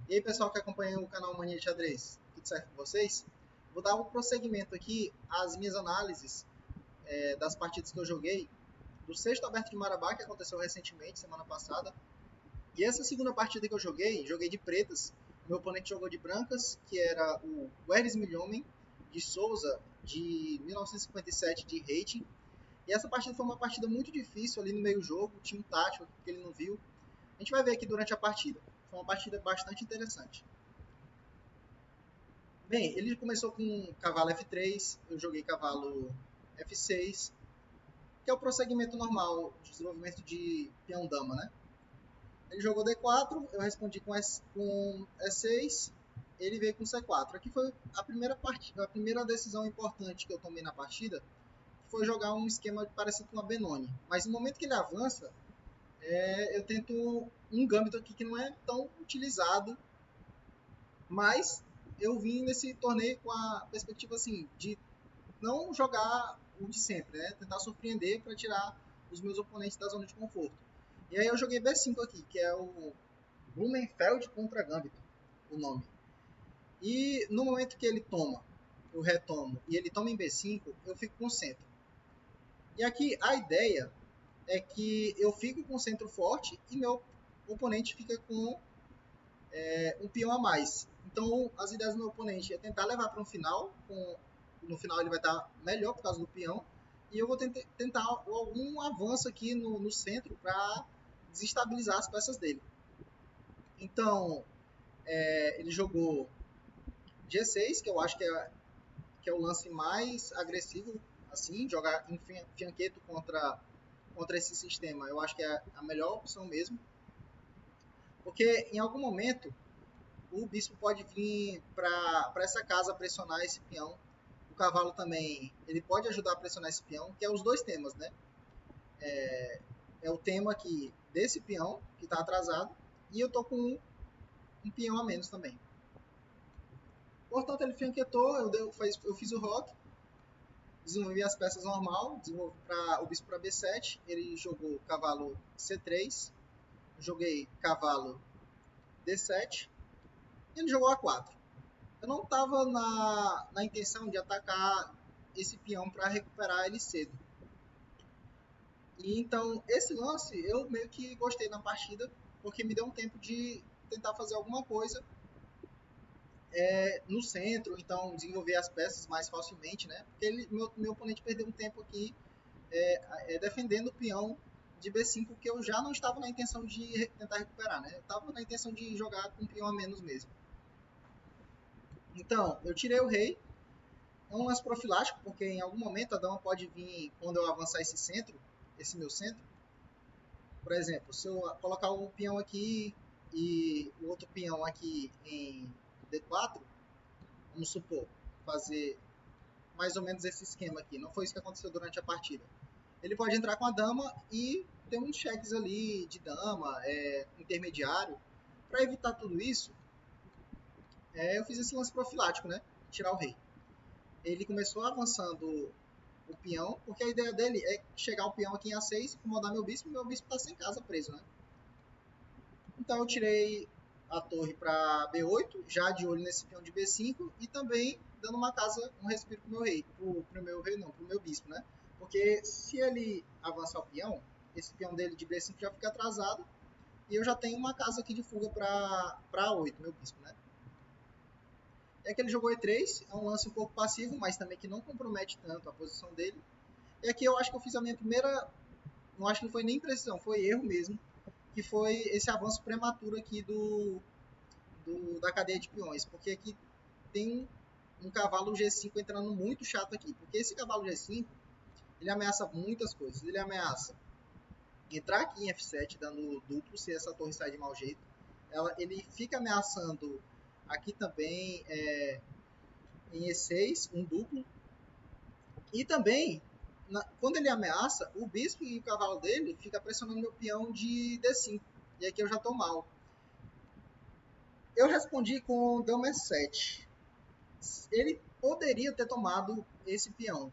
E aí, pessoal que acompanha o canal Mania de Xadrez, tudo certo com vocês? Vou dar um prosseguimento aqui às minhas análises das partidas que eu joguei do sexto aberto de Marabá, que aconteceu recentemente, semana passada. E essa segunda partida que eu joguei de pretas. Meu oponente jogou de brancas, que era o Weris Milhomem de Souza, de 1957 de rating. E essa partida foi uma partida muito difícil ali no meio jogo, tinha um tático que ele não viu. A gente vai ver aqui durante a partida. Foi uma partida bastante interessante. Bem, ele começou com cavalo F3, eu joguei cavalo F6, que é o prosseguimento normal de desenvolvimento de peão-dama, né? Ele jogou D4, eu respondi com E6, ele veio com C4. Aqui foi a primeira decisão importante que eu tomei na partida, que foi jogar um esquema parecido com a Benoni. Mas no momento que ele avança, eu tento um gambito aqui que não é tão utilizado, mas eu vim nesse torneio com a perspectiva assim de não jogar o de sempre, né? Tentar surpreender para tirar os meus oponentes da zona de conforto. E aí eu joguei B5 aqui, que é o Blumenfeld contra Gambit, o nome. E no momento que ele toma, eu retomo, e ele toma em B5, eu fico com o centro. E aqui a ideia é que eu fico com o centro forte e meu oponente fica com um peão a mais. Então, as ideias do meu oponente é tentar levar para um final. No final, ele vai estar melhor por causa do peão. E eu vou tentar algum avanço aqui no centro para desestabilizar as peças dele. Então, ele jogou G6, que eu acho que é o lance mais agressivo, assim, jogar em fianqueto contra esse sistema. Eu acho que é a melhor opção mesmo. Porque em algum momento o bispo pode vir para essa casa pressionar esse peão. O cavalo também, ele pode ajudar a pressionar esse peão, que é os dois temas, né? É o tema aqui desse peão, que está atrasado, e eu tô com um peão a menos também. Portanto, ele fianquetou, eu fiz o rock, desenvolvi as peças normal, desenvolvi o bispo para B7, ele jogou cavalo C3, joguei cavalo D7, e ele jogou A4. Eu não estava na intenção de atacar esse peão para recuperar ele cedo. E então, esse lance eu meio que gostei na partida, porque me deu um tempo de tentar fazer alguma coisa no centro, então desenvolver as peças mais facilmente, né? Porque meu oponente perdeu um tempo aqui defendendo o peão de B5, que eu já não estava na intenção de tentar recuperar, né? Eu estava na intenção de jogar com um peão a menos mesmo. Então, eu tirei o rei. É um lance profilático, porque em algum momento a dama pode vir quando eu avançar esse centro, esse meu centro. Por exemplo, se eu colocar um peão aqui e o outro peão aqui em D4, vamos supor, fazer mais ou menos esse esquema aqui. Não foi isso que aconteceu durante a partida. Ele pode entrar com a dama e ter uns cheques ali de dama, intermediário. Para evitar tudo isso, eu fiz esse lance profilático, né? Tirar o rei. Ele começou avançando o peão, porque a ideia dele é chegar o peão aqui em A6, incomodar meu bispo tá sem casa preso, né? Então eu tirei a torre para B8, já de olho nesse peão de B5 e também dando uma casa, um respiro pro meu rei, pro meu rei não, pro meu bispo, né? Porque se ele avançar o peão, esse peão dele de B5 já fica atrasado e eu já tenho uma casa aqui de fuga para A8, meu bispo, né? É que ele jogou E3, é um lance um pouco passivo, mas também que não compromete tanto a posição dele. E aqui eu acho que eu fiz a minha primeira. Não acho que não foi nem precisão, foi erro mesmo. Que foi esse avanço prematuro aqui da cadeia de peões. Porque aqui tem um cavalo G5 entrando muito chato aqui. Porque esse cavalo G5 ele ameaça muitas coisas. Ele ameaça entrar aqui em F7 dando duplo se essa torre sair de mau jeito. Ele fica ameaçando aqui também em E6 um duplo. E também quando ele ameaça, o bispo e o cavalo dele fica pressionando meu peão de D5. E aqui eu já tô mal. Eu respondi com dama E7. Ele poderia ter tomado esse peão.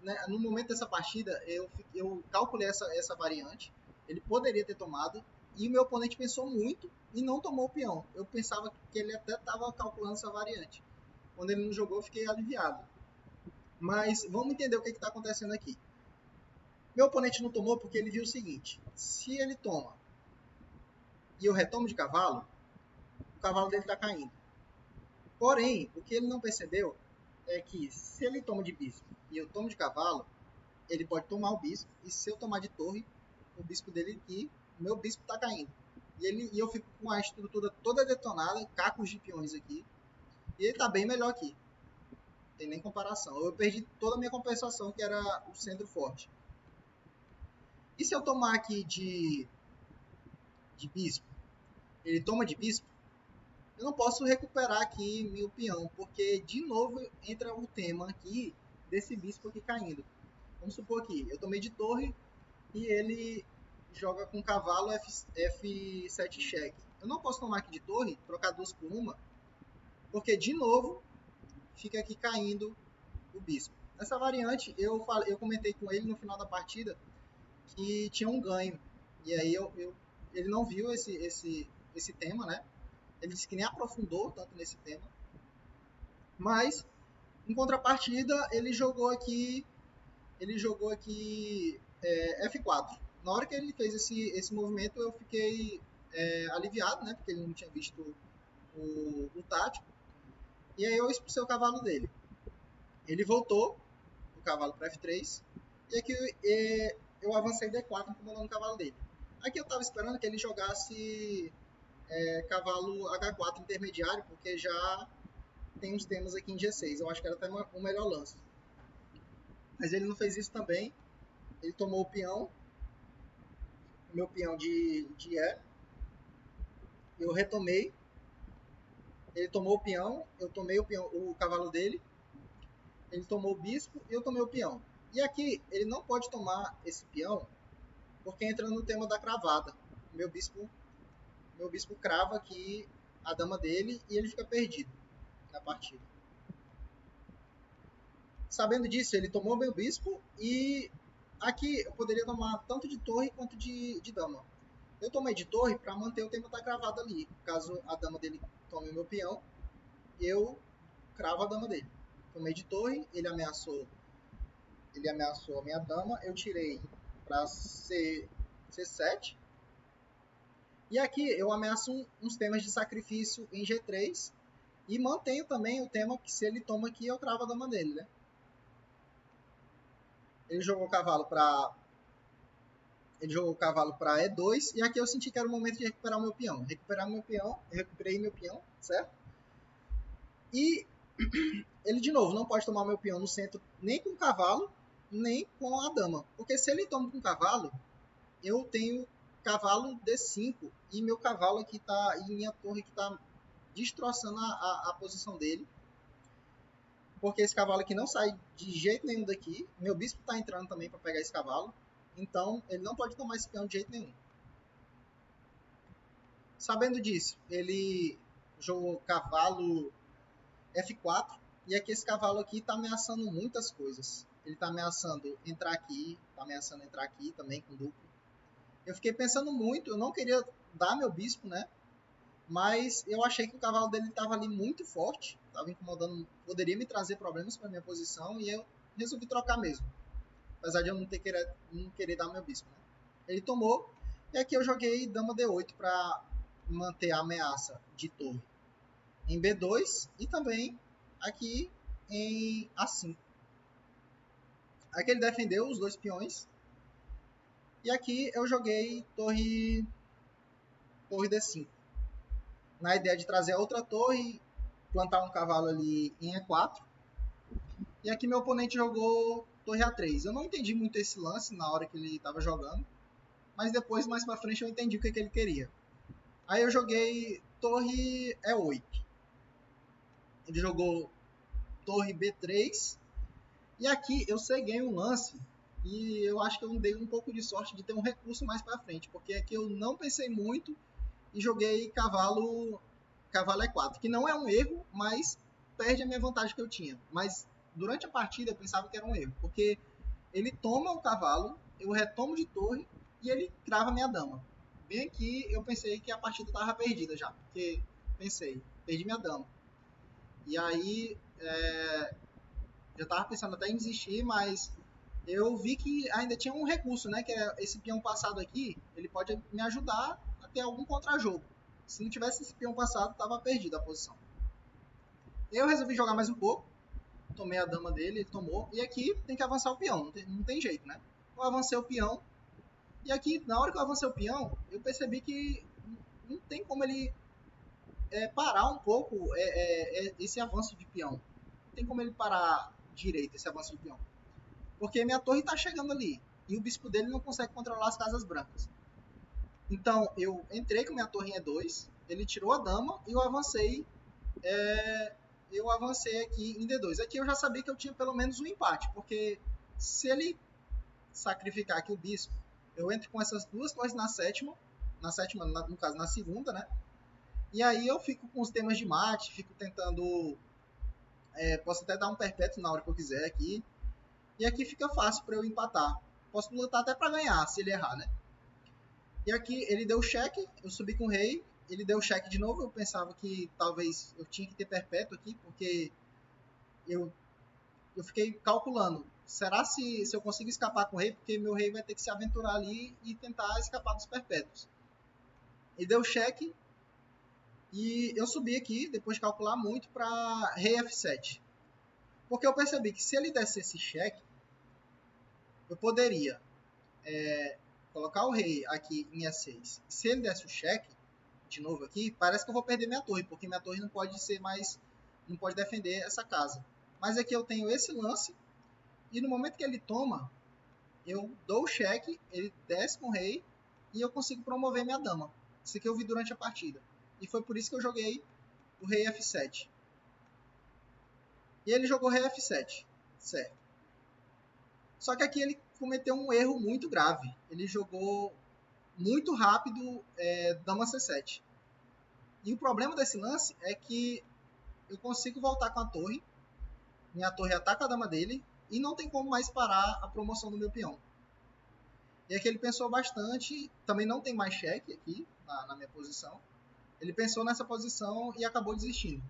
Né? No momento dessa partida, eu calculei essa variante. Ele poderia ter tomado. e o meu oponente pensou muito e não tomou o peão. Eu pensava que ele até estava calculando essa variante. Quando ele não jogou, eu fiquei aliviado. Mas vamos entender o que está acontecendo aqui. Meu oponente não tomou porque ele viu o seguinte: se ele toma e eu retomo de cavalo, o cavalo dele está caindo. Porém, o que ele não percebeu é que se ele toma de bispo e eu tomo de cavalo, ele pode tomar o bispo, e se eu tomar de torre, o bispo dele aqui, o meu bispo está caindo. E eu fico com a estrutura toda detonada, cacos de peões aqui, e ele está bem melhor aqui. Não tem nem comparação. Eu perdi toda a minha compensação, que era o centro forte. E se eu tomar aqui de bispo, ele toma de bispo, eu não posso recuperar aqui meu peão, porque de novo entra o tema aqui desse bispo aqui caindo. Vamos supor aqui, eu tomei de torre e ele joga com cavalo F7 cheque. Eu não posso tomar aqui de torre, trocar duas por uma, porque de novo fica aqui caindo o bispo. Essa variante eu comentei com ele no final da partida que tinha um ganho. E aí ele não viu esse tema, né? Ele disse que nem aprofundou tanto nesse tema. Mas, em contrapartida, ele jogou aqui F4. Na hora que ele fez esse movimento, eu fiquei aliviado, né? Porque ele não tinha visto o tático. E aí eu expulsei o cavalo dele. Ele voltou o cavalo para F3. E aqui eu avancei D4 incomodando o cavalo dele. Aqui eu estava esperando que ele jogasse cavalo H4 intermediário, porque já tem uns temas aqui em G6. Eu acho que era até o melhor lance. Mas ele não fez isso também. Ele tomou o peão, o meu peão de E. Eu retomei. Ele tomou o peão, eu tomei o cavalo dele. Ele tomou o bispo e eu tomei o peão. E aqui ele não pode tomar esse peão, porque entra no tema da cravada. Meu bispo crava aqui a dama dele e ele fica perdido na partida. Sabendo disso, ele tomou meu bispo e aqui eu poderia tomar tanto de torre quanto de dama. Eu tomei de torre para manter o tema da cravada ali. Caso a dama dele tome meu peão, eu cravo a dama dele. Tomei de torre, ele ameaçou a minha dama, eu tirei para C7. E aqui eu ameaço uns temas de sacrifício em G3 e mantenho também o tema que se ele toma aqui, eu cravo a dama dele, né? Ele jogou o cavalo para E2 e aqui eu senti que era o momento de recuperar o meu peão. Recuperei meu peão, certo? E ele de novo não pode tomar meu peão no centro nem com o cavalo, nem com a dama. Porque se ele toma com o cavalo, eu tenho cavalo D5 e meu cavalo aqui tá, e minha torre que tá destroçando a posição dele. Porque esse cavalo aqui não sai de jeito nenhum daqui. Meu bispo tá entrando também para pegar esse cavalo. Então, ele não pode tomar esse peão de jeito nenhum. Sabendo disso, ele jogou cavalo F4. E aqui esse cavalo aqui está ameaçando muitas coisas. Ele está ameaçando entrar aqui também com duplo. Eu fiquei pensando muito, eu não queria dar meu bispo, né? Mas eu achei que o cavalo dele estava ali muito forte, estava incomodando, poderia me trazer problemas para minha posição e eu resolvi trocar mesmo. Apesar de eu não querer dar meu bispo, né? Ele tomou e aqui eu joguei dama D8 para manter a ameaça de torre em B2 e também aqui em A5. Aqui ele defendeu os dois peões. E aqui eu joguei torre D5. Na ideia de trazer a outra torre, plantar um cavalo ali em E4. E aqui meu oponente jogou torre A3. Eu não entendi muito esse lance na hora que ele estava jogando. Mas depois, mais pra frente, eu entendi o que ele queria. Aí eu joguei torre E8. Ele jogou torre B3. E aqui eu ceguei um lance. E eu acho que eu dei um pouco de sorte de ter um recurso mais pra frente. Porque aqui eu não pensei muito e joguei cavalo E4. Que não é um erro, mas perde a minha vantagem que eu tinha. Mas durante a partida eu pensava que era um erro. Porque ele toma o cavalo, eu retomo de torre e ele crava minha dama. bem aqui eu pensei que a partida tava perdida já, porque pensei, perdi minha dama. E aí já tava pensando até em desistir, mas eu vi que ainda tinha um recurso, né? Que é esse peão passado aqui, ele pode me ajudar a ter algum contra-jogo. Se não tivesse esse peão passado, tava perdida a posição. Eu resolvi jogar mais um pouco, tomei a dama dele, ele tomou, e aqui tem que avançar o peão, não tem jeito, né? Eu avancei o peão, e aqui, na hora que eu avancei o peão, eu percebi que não tem como ele parar um pouco esse avanço de peão. Não tem como ele parar direito esse avanço de peão. Porque minha torre está chegando ali. E o bispo dele não consegue controlar as casas brancas. Então, eu entrei com minha torre em E2, ele tirou a dama e eu avancei aqui em D2. Aqui eu já sabia que eu tinha pelo menos um empate, porque se ele sacrificar aqui o bispo, eu entro com essas duas torres na sétima, no caso na segunda, né? E aí eu fico com os temas de mate, fico tentando... posso até dar um perpétuo na hora que eu quiser aqui. E aqui fica fácil para eu empatar. Posso lutar até para ganhar, se ele errar, né? E aqui ele deu cheque, eu subi com o rei, ele deu cheque de novo, eu pensava que talvez eu tinha que ter perpétuo aqui, porque eu fiquei calculando, será se eu consigo escapar com o rei, porque meu rei vai ter que se aventurar ali e tentar escapar dos perpétuos. Ele deu cheque, e eu subi aqui, depois de calcular muito, para rei F7. Porque eu percebi que se ele desse esse cheque, eu poderia colocar o rei aqui em E6. Se ele desse o cheque, de novo aqui, parece que eu vou perder minha torre, porque minha torre não pode ser mais... não pode defender essa casa. Mas aqui eu tenho esse lance, e no momento que ele toma, eu dou o cheque, ele desce com o rei, e eu consigo promover minha dama. Isso aqui eu vi durante a partida. E foi por isso que eu joguei o rei F7. E ele jogou rei F7, certo. Só que aqui ele cometeu um erro muito grave. Ele jogou muito rápido dama C7. E o problema desse lance é que eu consigo voltar com a torre. Minha torre ataca a dama dele. E não tem como mais parar a promoção do meu peão. E aqui ele pensou bastante. Também não tem mais cheque aqui na minha posição. Ele pensou nessa posição e acabou desistindo.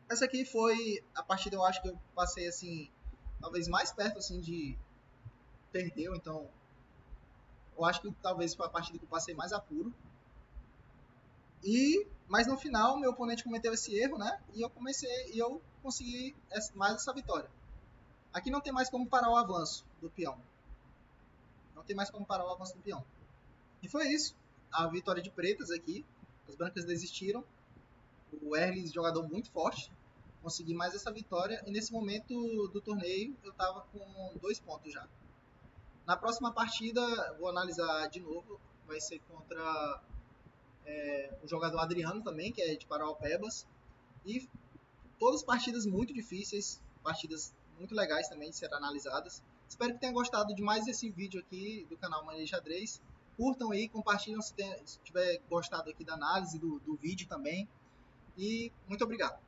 Essa aqui foi a partida, eu acho que eu passei assim, talvez mais perto assim de perder. Então, eu acho que talvez foi a partida que eu passei mais apuro. Mas no final, meu oponente cometeu esse erro, né? E eu consegui mais essa vitória. Aqui não tem mais como parar o avanço do peão. Não tem mais como parar o avanço do peão. E foi isso. A vitória de pretas aqui. As brancas desistiram. O Erlis, jogador muito forte, consegui mais essa vitória. E nesse momento do torneio, eu estava com 2 pontos já. Na próxima partida, vou analisar de novo. Vai ser contra o jogador Adriano também, que é de Parauapebas. E todas partidas muito difíceis, partidas muito legais também de ser analisadas. Espero que tenham gostado de mais esse vídeo aqui do canal Mania de Xadrez. Curtam aí, compartilham se tiver gostado aqui da análise do vídeo também. E muito obrigado.